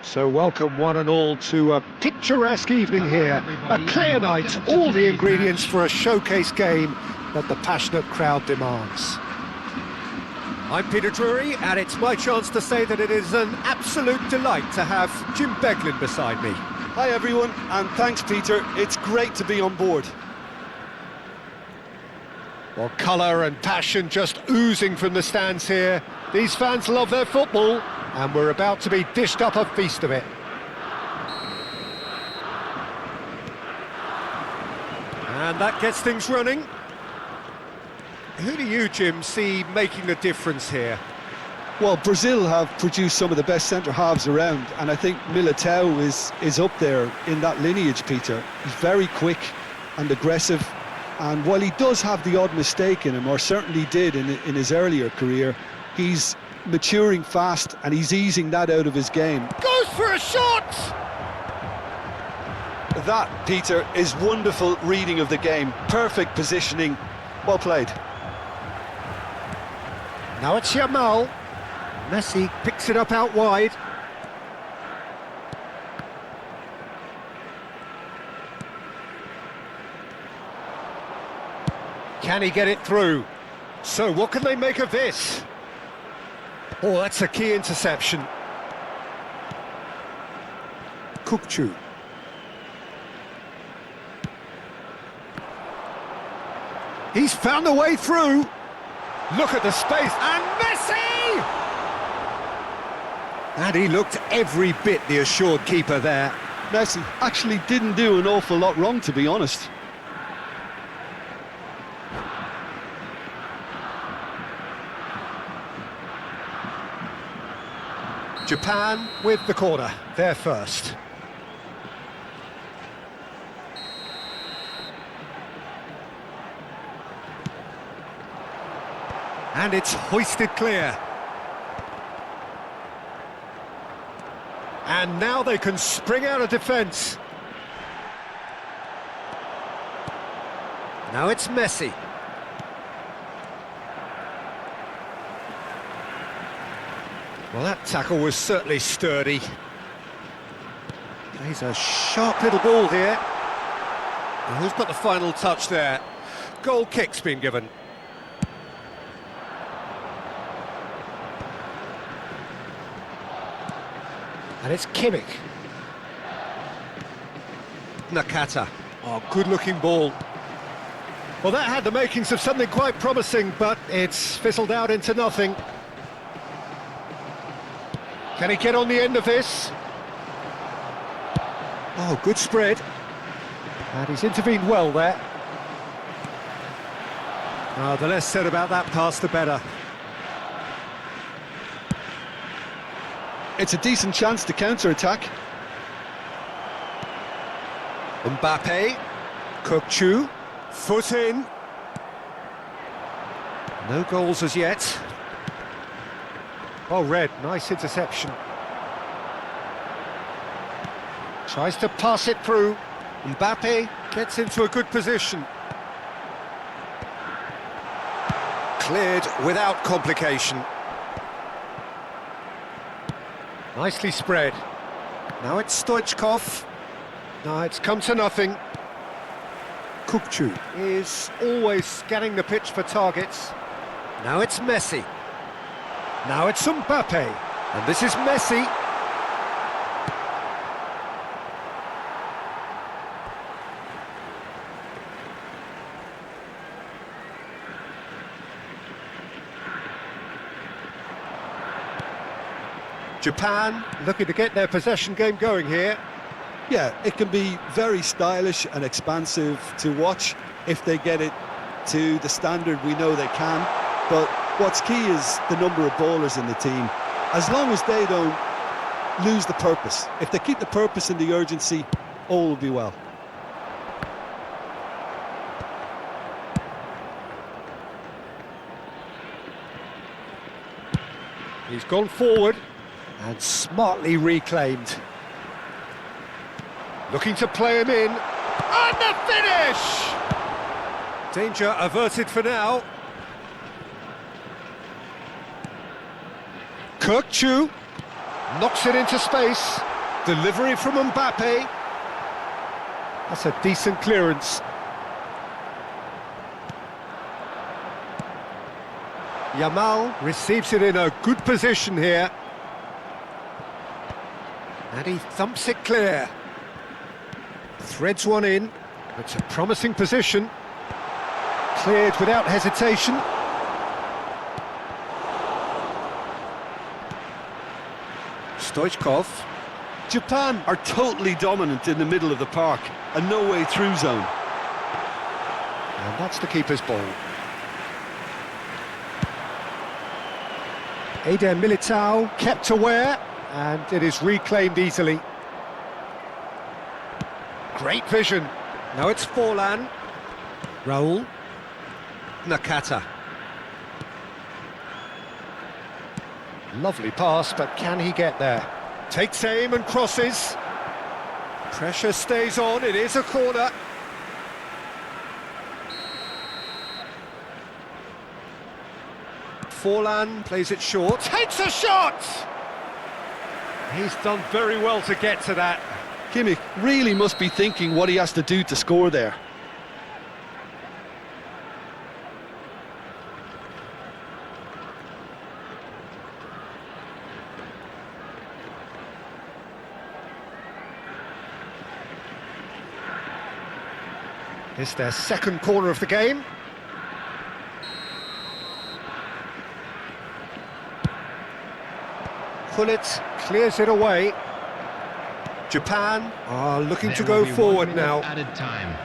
So welcome one and all to a picturesque evening here, a clear night, all the ingredients for a showcase game that the passionate crowd demands. I'm Peter Drury, and it's my chance to say that it is an absolute delight to have Jim Beglin beside me. Hi everyone, and thanks Peter, it's great to be on board. Well, colour and passion just oozing from the stands here. These fans love their football, and we're about to be dished up a feast of it. And that gets things running. Who do you, Jim, see making the difference here? Well, Brazil have produced some of the best centre-halves around, and I think Militao is up there in that lineage, Peter. He's very quick and aggressive, and while he does have the odd mistake in him, or certainly did in his earlier career, he's maturing fast and he's easing that out of his game. Goes for a shot! That, Peter, is wonderful reading of the game. Perfect positioning. Well played. Now it's Yamal. Messi picks it up out wide. Can he get it through? So what can they make of this? Oh, that's a key interception. Kukçu. He's found a way through. Look at the space, and Messi! And he looked every bit the assured keeper there. Messi actually didn't do an awful lot wrong, to be honest. Japan with the corner, they're first. And it's hoisted clear. And now they can spring out of defence. Now it's Messi. Well, that tackle was certainly sturdy. He's a sharp little ball here. And who's got the final touch there? Goal kick's been given. And it's Kimmich. Nakata. Oh, good-looking ball. Well, that had the makings of something quite promising, but it's fizzled out into nothing. Can he get on the end of this? Oh, good spread. And he's intervened well there. Oh, the less said about that pass, the better. It's a decent chance to counter-attack. Mbappe. Kukçu. Foot in. No goals as yet. Oh, Red, nice interception. Tries to pass it through. Mbappe gets into a good position. Cleared without complication. Nicely spread. Now it's Stoichkov. No, it's come to nothing. Kukçu is always scanning the pitch for targets. Now it's Messi. Now it's Mbappe, and this is Messi. Japan looking to get their possession game going here. Yeah, it can be very stylish and expansive to watch if they get it to the standard we know they can. But what's key is the number of ballers in the team. As long as they don't lose the purpose, if they keep the purpose and the urgency, all will be well. He's gone forward and smartly reclaimed. Looking to play him in. And the finish! Danger averted for now. Kukçu. Knocks it into space. Delivery from Mbappe. That's a decent clearance. Yamal receives it in a good position here. And he thumps it clear. Threads one in. It's a promising position. Cleared without hesitation. Stoichkov. Japan are totally dominant in the middle of the park, a no-way through zone. And that's the keeper's ball. Eder Militao kept aware, and it is reclaimed easily. Great vision. Now it's Forlan. Raul. Nakata. Lovely pass, but can he get there? Takes aim and crosses. Pressure stays on, it is a corner. Forlan plays it short, takes a shot! He's done very well to get to that. Kimmich really must be thinking what he has to do to score there. It's their second corner of the game. Pullet clears it away. Japan are looking to go forward now. Added time.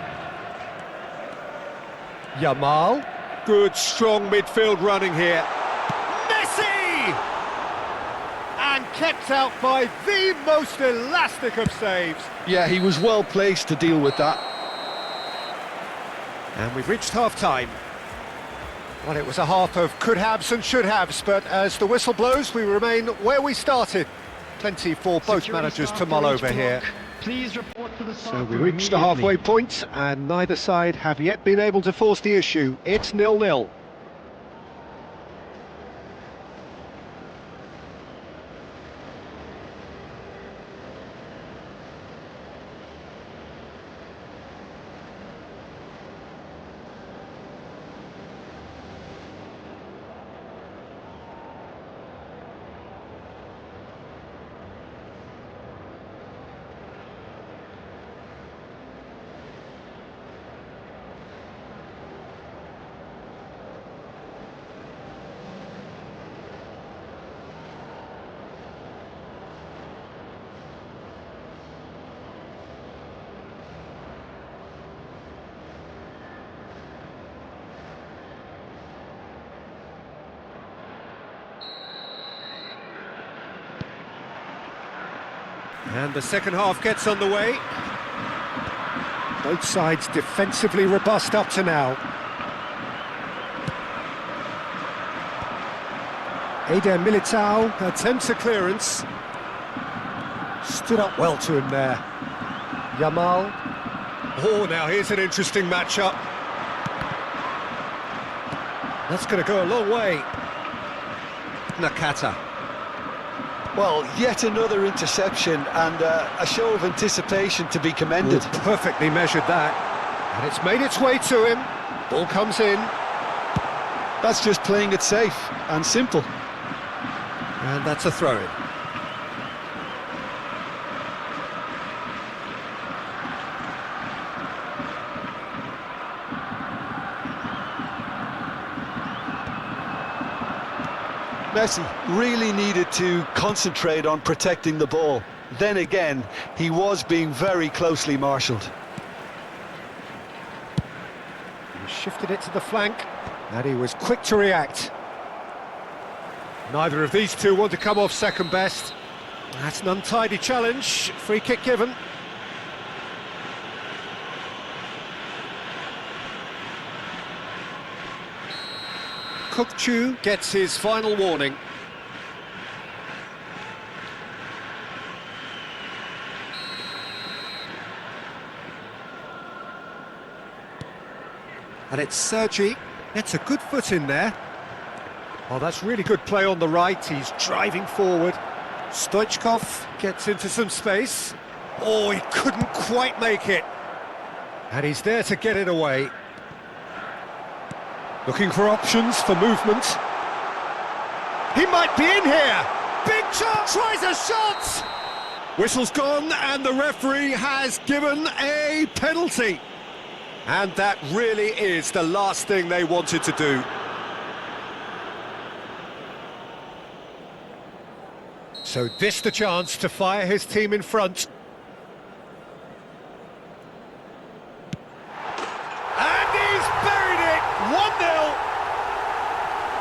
Yamal. Good, strong midfield running here. Messi! And kept out by the most elastic of saves. Yeah, he was well placed to deal with that. And we've reached half-time. Well, it was a half of could-haves and should-haves, but as the whistle blows, we remain where we started. Plenty for both managers to mull over here. Please report to the So we reached the halfway point, and neither side have yet been able to force the issue. It's 0-0. And the second half gets underway. Both sides defensively robust up to now. Eder Militao attempts a clearance. Stood up well to him there. Yamal. Oh, now here's an interesting matchup. That's going to go a long way. Nakata. Well, yet another interception and a show of anticipation to be commended. Oh, perfectly measured that. And it's made its way to him. Ball comes in. That's just playing it safe and simple. And that's a throw-in. Messi really needed to concentrate on protecting the ball. Then again, he was being very closely marshalled. He shifted it to the flank, and he was quick to react. Neither of these two want to come off second best. That's an untidy challenge. Free kick given. Kukçu gets his final warning. And it's Sergi. Gets a good foot in there. Oh, that's really good play on the right. He's driving forward. Stoichkov gets into some space. Oh, he couldn't quite make it. And he's there to get it away. Looking for options for movement. He might be in here. Big chance, tries a shot. Whistle's gone and the referee has given a penalty. And that really is the last thing they wanted to do. So this the chance to fire his team in front. And he's buried it!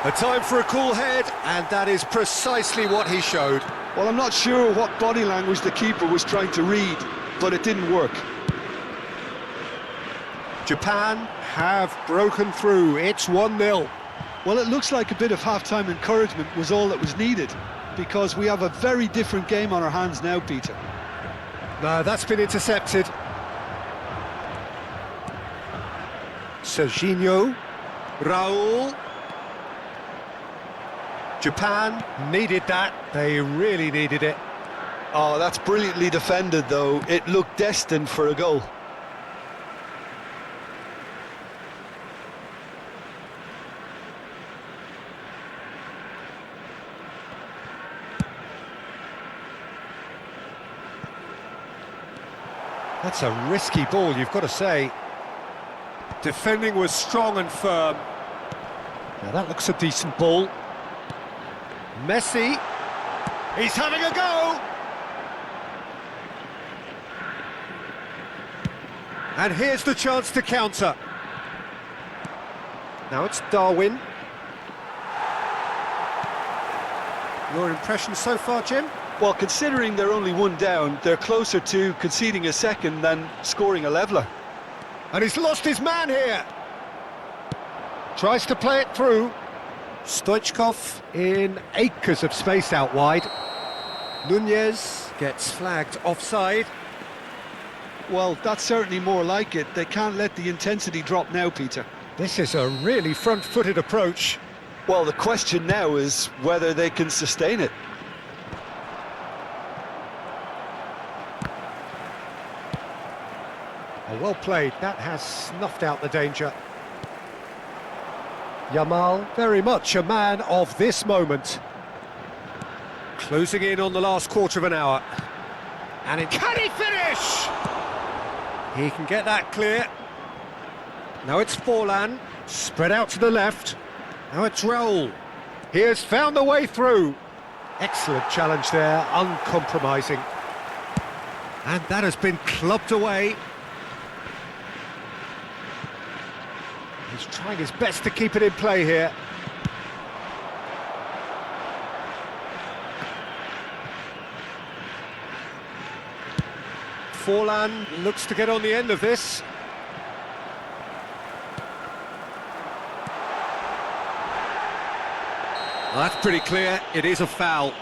1-0! A time for a cool head, and that is precisely what he showed. Well, I'm not sure what body language the keeper was trying to read, but it didn't work. Japan have broken through. It's 1-0. Well, it looks like a bit of half-time encouragement was all that was needed, because we have a very different game on our hands now, Peter. No, that's been intercepted. Serginho, Raul. Japan needed that. They really needed it. Oh, that's brilliantly defended, though. It looked destined for a goal. That's a risky ball, you've got to say. Defending was strong and firm. Now that looks a decent ball. Messi. He's having a go! And here's the chance to counter. Now it's Darwin. Your impression so far, Jim? Well, considering they're only one down, they're closer to conceding a second than scoring a leveller. And he's lost his man here. Tries to play it through. Stoichkov in acres of space out wide. Nunez gets flagged offside. Well, that's certainly more like it. They can't let the intensity drop now, Peter. This is a really front-footed approach. Well, the question now is whether they can sustain it. Well played, that has snuffed out the danger. Yamal, very much a man of this moment. Closing in on the last quarter of an hour. And can he finish? He can get that clear. Now it's Forlan, spread out to the left. Now it's Raul. He has found the way through. Excellent challenge there, uncompromising. And that has been clubbed away. He's trying his best to keep it in play here. Forlan looks to get on the end of this. Well, that's pretty clear, it is a foul.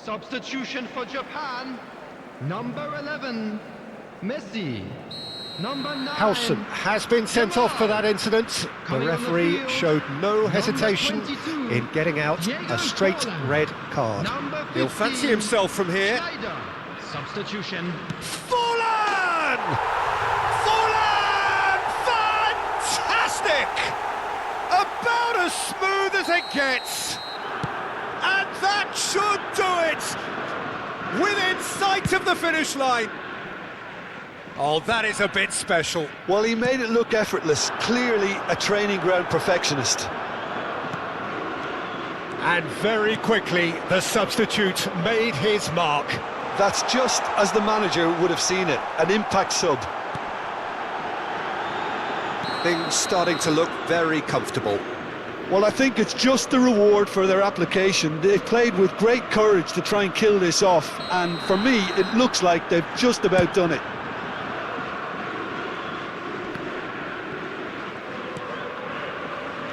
Substitution for Japan, number 11, Messi. Number 9, Howson has been sent off for that incident. The referee showed no hesitation in getting out a straight red card. He'll fancy himself from here. Schneider. Substitution. Forlan! Forlan! Fantastic! About as smooth as it gets. And that should do it! Within sight of the finish line. Oh, that is a bit special. Well, he made it look effortless. Clearly a training ground perfectionist. And very quickly, the substitute made his mark. That's just as the manager would have seen it, an impact sub. Things starting to look very comfortable. Well, I think it's just the reward for their application. They've played with great courage to try and kill this off, and for me, it looks like they've just about done it.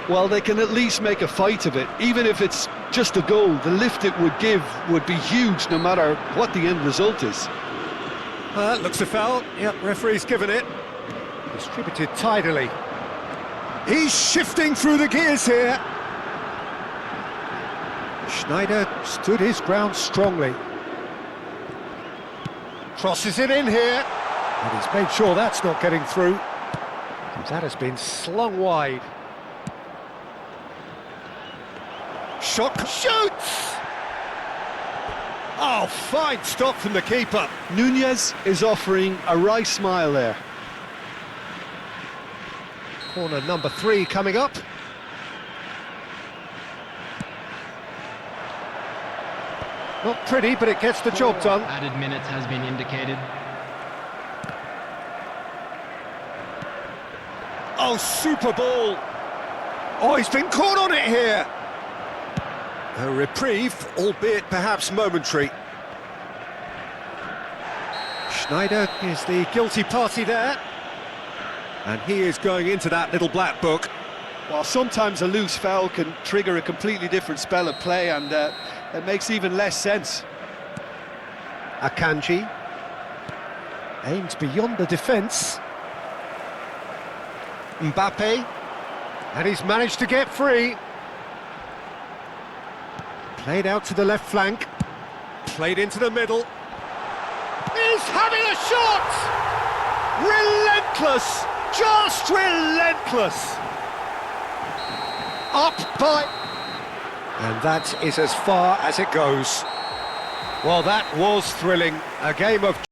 Well, they can at least make a fight of it. Even if it's just a goal, the lift it would give would be huge no matter what the end result is. Looks a foul. Yep, referee's given it. Distributed tidily. He's shifting through the gears here. Schneider stood his ground strongly. Crosses it in here. And he's made sure that's not getting through. That has been slung wide. Shot, shoots! Oh, fine stop from the keeper. Nunez is offering a wry smile there. Corner number 3 coming up. Not pretty, but it gets the job done. Added minutes has been indicated. Oh, super ball! Oh, he's been caught on it here! A reprieve, albeit perhaps momentary. Schneider is the guilty party there. And he is going into that little black book. While sometimes a loose foul can trigger a completely different spell of play, and it makes even less sense. Akanji aims beyond the defence. Mbappe, and he's managed to get free. Played out to the left flank, played into the middle. He's having a shot! Relentless, just relentless. Up by... And that is as far as it goes. Well, that was thrilling. A game of